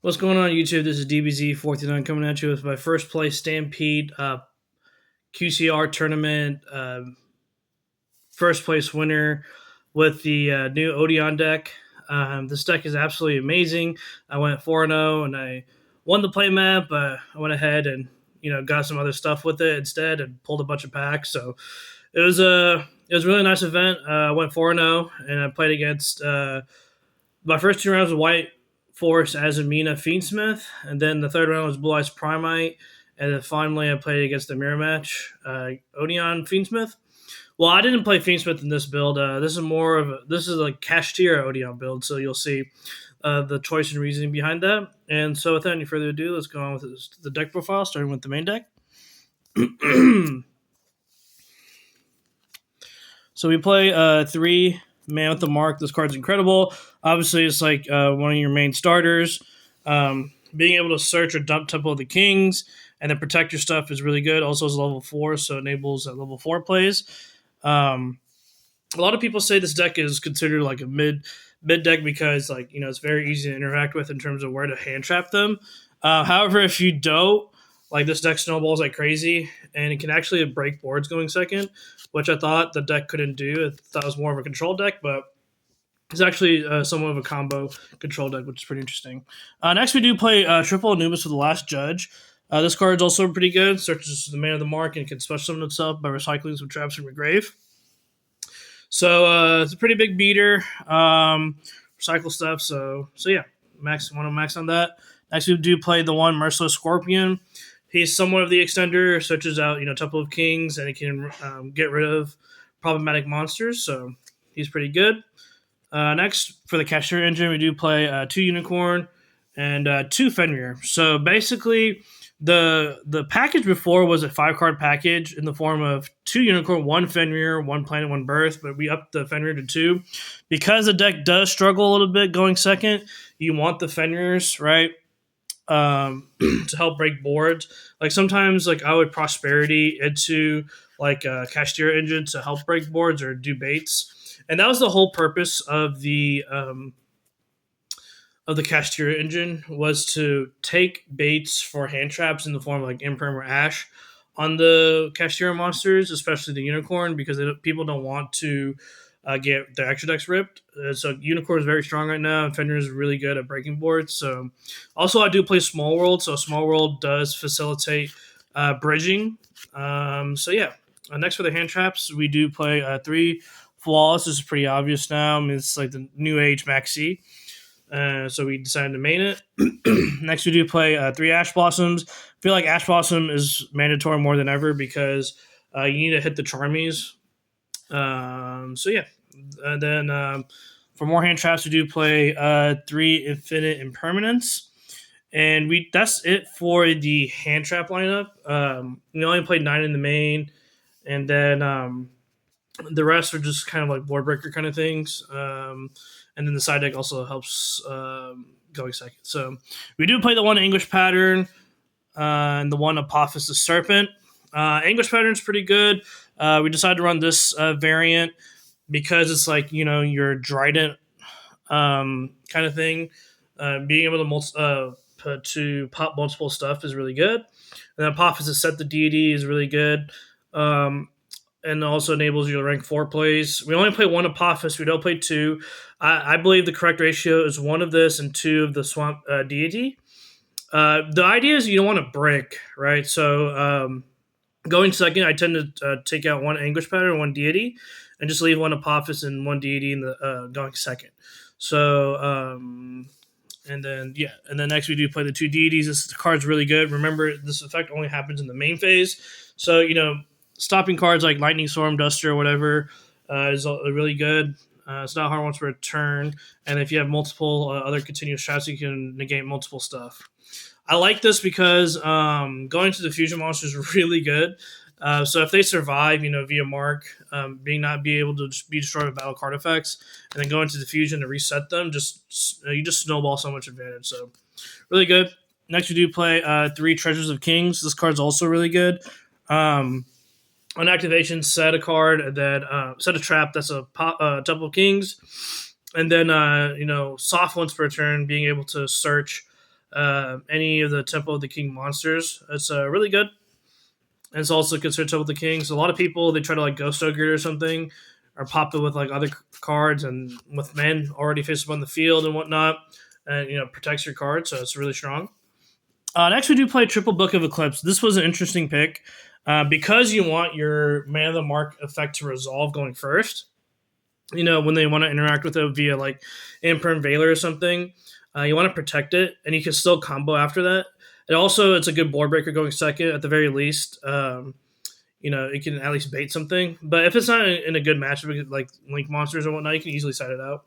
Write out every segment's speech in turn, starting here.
What's going on, YouTube? This is DBZ49 coming at you with my first place Stampede QCR tournament first place winner with the new Odion deck. This deck is absolutely amazing. I went 4-0 and I won the play map, but I went ahead and got some other stuff with it instead and pulled a bunch of packs. So it was a really nice event. I went 4-0 and I played against my first two rounds of White Force Azamina Fiendsmith, and then the third round was Blue Eyes Primite, and then finally I played against the mirror match Odion Fiendsmith. Well, I didn't play Fiendsmith in this build. This is a Kashtira Odion build, so you'll see the choice and reasoning behind that. And so, without any further ado, let's go on with the deck profile, starting with the main deck. So we play 3 Man with the Mark. This card's incredible. Obviously, it's like one of your main starters. Being able to search or dump Temple of the Kings and then protect your stuff is really good. Also, it's level 4, so it enables level 4 plays. A lot of people say this deck is considered like a mid deck because it's very easy to interact with in terms of where to hand trap them. However, if you don't, this deck snowballs like crazy, and it can actually break boards going second, which I thought the deck couldn't do. I thought it was more of a control deck, but it's actually somewhat of a combo control deck, which is pretty interesting. Next, we do play Triple Anubis for the Last Judge. This card is also pretty good. Searches the Man of the Mark and can special summon itself by recycling some traps from your grave. So it's a pretty big beater. Recycle stuff. So yeah, want to max on that. Next, we do play the one Merciless Scorpion. He's somewhat of the extender, searches out Temple of Kings, and he can get rid of problematic monsters. So he's pretty good. Next, for the Kashtira engine, we do play 2 Unicorn and 2 Fenrir. So basically, the package before was a 5-card package in the form of 2 Unicorn, 1 Fenrir, 1 Planet, 1 Birth, but we upped the Fenrir to 2. Because the deck does struggle a little bit going second, you want the Fenrirs, right? To help break boards. Sometimes I would prosperity into a Kashtira engine to help break boards or do baits, and that was the whole purpose of the Kashtira engine, was to take baits for hand traps in the form of Imperm or Ash on the Kashtira monsters, especially the Unicorn, because people don't want to get their extra decks ripped. So Unicorn is very strong right now, and Fenrir is really good at breaking boards. So also I do play Small World, so Small World does facilitate bridging. So yeah, next for the hand traps, we do play 3 Fuwalos. This is pretty obvious now. I mean, it's like the new age maxi. So we decided to main it. Next, we do play 3 Ash Blossoms. I feel like Ash Blossom is mandatory more than ever because you need to hit the Charmies. So yeah. And then for more hand traps, we do play 3 Infinite Impermanence. And that's it for the hand trap lineup. We only played 9 in the main. And then the rest are just kind of board breaker kind of things. And then the side deck also helps going second. So we do play the 1 Anguish pattern and the 1 Apophis the Serpent. Anguish pattern is pretty good. We decided to run this variant because it's your Trident kind of thing. Being able to pop multiple stuff is really good. And then Apophis to set the Deity is really good. And also enables you to rank 4 plays. We only play 1 Apophis. We don't play 2. I believe the correct ratio is 1 of this and 2 of the Swamp Deity. The idea is you don't want to brick, right? So going second, I tend to take out 1 Anguish pattern, 1 Deity, and just leave 1 Apophis and 1 Deity in the going second. So and then next we do play the 2 Deities. This card's really good. Remember, this effect only happens in the main phase. So stopping cards like Lightning Storm, Duster, or whatever is really good. It's not hard once per turn, and if you have multiple other continuous shots, you can negate multiple stuff. I like this because going to the fusion monster is really good. So if they survive, via mark, not be able to just be destroyed with battle card effects, and then go into the fusion to reset them, you just snowball so much advantage. So really good. Next, we do play 3 Treasures of Kings. This card's also really good. On activation, set a card, and then set a trap that's a Temple of Kings, and then soft once per turn, being able to search any of the Temple of the King monsters. It's really good. And it's also considered Temple of the King. So a lot of people, they try to like Ghost Ogre or something, or pop it with like other cards and with men already face up on the field and whatnot, and protects your card. So it's really strong. Next, we do play triple Book of Eclipse. This was an interesting pick because you want your Man of the Mark effect to resolve going first. When they want to interact with it via like Imperm Veiler or something, you want to protect it, and you can still combo after that. And also, it's a good board breaker going second at the very least. It can at least bait something. But if it's not in a good matchup, like Link monsters or whatnot, you can easily side it out.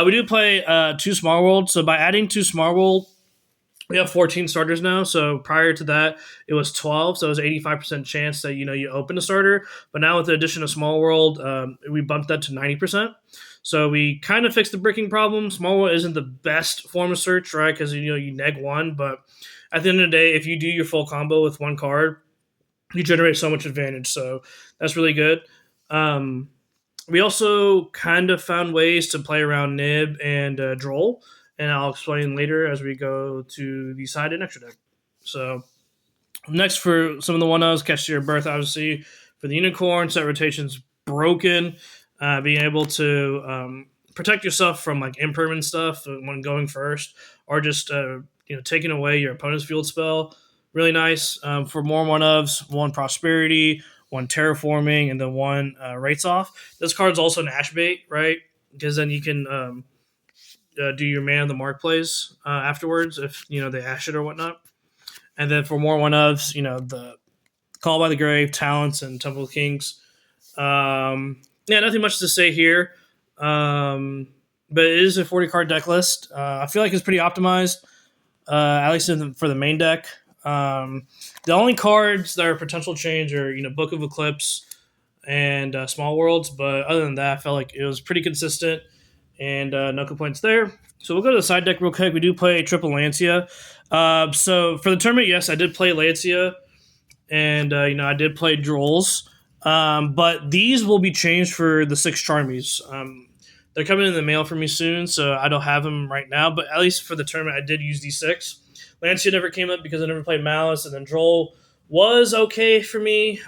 We do play 2 Small World. So by adding 2 Small World, we have 14 starters now. So prior to that, it was 12. So it was 85% chance that you open a starter. But now with the addition of Small World, we bumped that to 90%. So we kind of fixed the bricking problem. Small World isn't the best form of search, right? Because you neg 1, but at the end of the day, if you do your full combo with 1 card, you generate so much advantage. So that's really good. We also kind of found ways to play around Nib and Droll, and I'll explain later as we go to the side and extra deck. So next for some of the 1-0s, Kashtira Birth, obviously, for the Unicorn, set rotation's broken. Being able to protect yourself from like impermanent stuff when going first, or just taking away your opponent's field spell. Really nice. For more 1-ofs, 1 Prosperity, 1 Terraforming, and then 1 Wraitsoth. This card's also an Ash bait, right? Because then you can do your Man of the Mark plays afterwards if they Ash it or whatnot. And then for more 1-ofs, the Call by the Grave, Talents, and Temple of Kings. Nothing much to say here. But it is a 40-card deck list. I feel like it's pretty optimized, at least for the main deck. The only cards that are potential change are Book of Eclipse and Small Worlds, but other than that, I felt like it was pretty consistent and no complaints there. So we'll go to the side deck real quick. We do play triple Lancia. So for the tournament, yes, I did play Lancia, and I did play Drolls, but these will be changed for the 6 Charmies. They're coming in the mail for me soon, so I don't have them right now, but at least for the tournament, I did use these 6. Lancia never came up because I never played Malice, and then Droll was okay for me,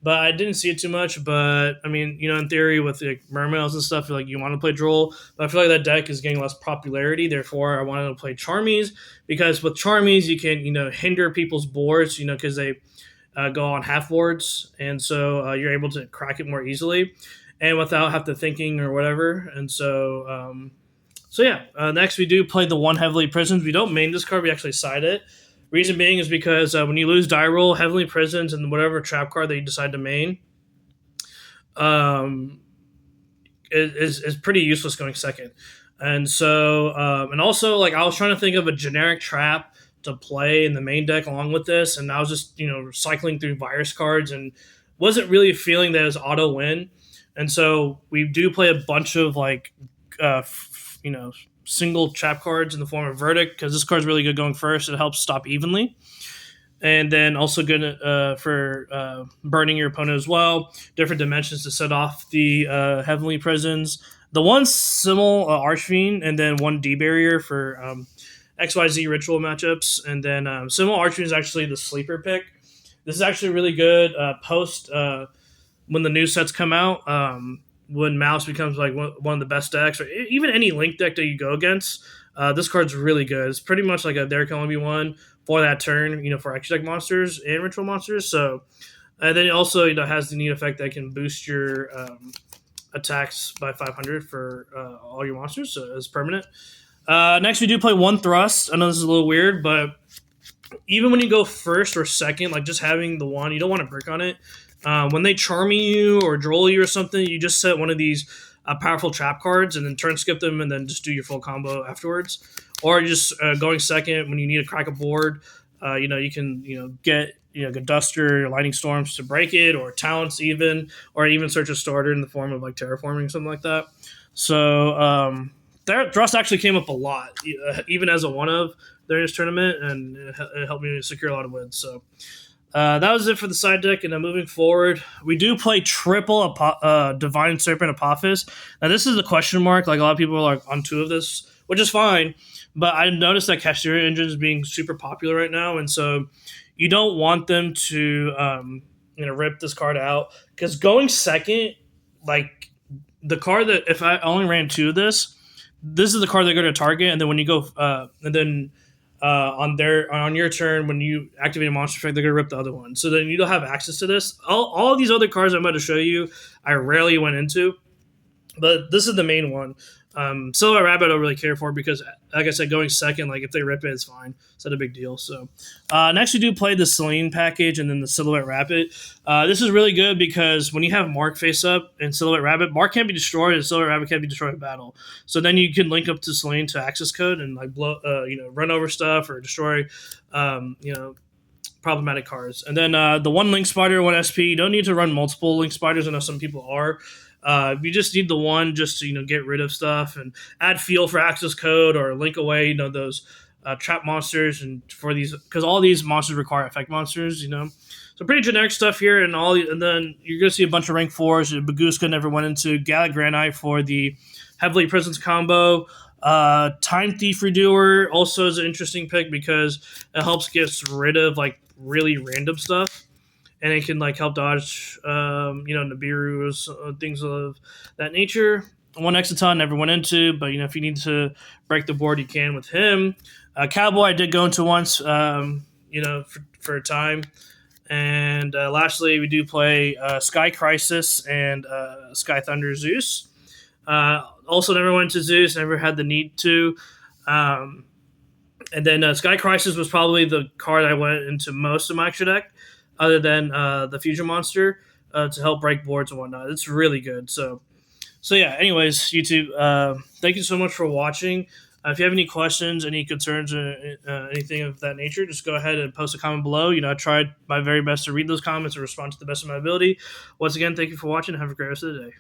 but I didn't see it too much. But I mean, in theory, with like Mermails and stuff, like you want to play Droll, but I feel like that deck is getting less popularity. Therefore, I wanted to play Charmies because with Charmies, you can hinder people's boards, because they go on half boards, and so you're able to crack it more easily, and without have to thinking or whatever, and so. Next we do play the 1 Heavenly Prisons. We don't main this card, we actually side it. Reason being is because when you lose die roll, Heavenly Prisons and whatever trap card that you decide to main is pretty useless going second. And so, and also, like, I was trying to think of a generic trap to play in the main deck along with this, and I was just, cycling through virus cards and wasn't really feeling that as auto win. And so we do play a bunch of, like, single trap cards in the form of Verdict, because this card's really good going first. It helps stop evenly. And then also good for burning your opponent as well. Different dimensions to set off the Heavenly Prisons. The 1 Simmel Archfiend, and then 1 D-Barrier for XYZ ritual matchups. And then Simmel Archfiend is actually the sleeper pick. This is actually really good post when the new sets come out. When Mouse becomes like one of the best decks, or even any Link deck that you go against, this card's really good. It's pretty much like there can only be one for that turn, for extra deck monsters and ritual monsters. So, and then it also has the neat effect that can boost your attacks by 500 for all your monsters. So it's permanent. Next, we do play 1 Thrust. I know this is a little weird, but even when you go first or second, like just having the 1, you don't want to brick on it. When they Charmy you or Droll you or something, you just set one of these powerful trap cards and then turn skip them and then just do your full combo afterwards. Or just going second when you need to crack a board, you can get Duster or Lightning Storms to break it, or Talents even, or even search a starter in the form of like Terraforming or something like that. So Thrust actually came up a lot, even as a 1-of during this tournament, and it helped me secure a lot of wins. So. That was it for the side deck, and then moving forward, we do play triple Divine Serpent Apophis. Now, this is a question mark. Like, a lot of people are like on 2 of this, which is fine. But I noticed that Kashtira engine is being super popular right now, and so you don't want them to rip this card out, because going second, like the card that if I only ran two of this is the card they're going to target, and then when you go and then on your turn when you activate a monster effect, they're going to rip the other one. So then you don't have access to this. All these other cards I'm about to show you, I rarely went into, but this is the main one. Silhouette Rabbit I don't really care for because, like I said, going second, like if they rip it, it's fine. It's not a big deal. So next we do play the Selene package and then the Silhouette Rabbit. This is really good because when you have Mark face up and Silhouette Rabbit, Mark can't be destroyed and Silhouette Rabbit can't be destroyed in battle. So then you can link up to Selene to access code and like blow, run over stuff or destroy, problematic cards. And then the one Link Spider, one SP. You don't need to run multiple Link Spiders. I know some people are. You just need the one just to get rid of stuff and add feel for access code or link away those trap monsters, and for these because all these monsters require effect monsters. So pretty generic stuff here, and then you're gonna see a bunch of rank 4s. Baguska never went into Gallant Granite for the Heavily Presence combo. Time Thief Redoer also is an interesting pick because it helps get rid of like really random stuff. And it can like help dodge, Nibiru's, things of that nature. One Exciton never went into, but if you need to break the board, you can with him. Cowboy I did go into once, for a time. And lastly, we do play Sky Crisis and Sky Thunder Zeus. Also, never went to Zeus, never had the need to. And then Sky Crisis was probably the card I went into most of my extra deck, other than the fusion monster, to help break boards and whatnot. It's really good. So yeah, anyways, YouTube, thank you so much for watching. If you have any questions, any concerns, or anything of that nature, just go ahead and post a comment below. I tried my very best to read those comments and respond to the best of my ability. Once again, thank you for watching. Have a great rest of the day.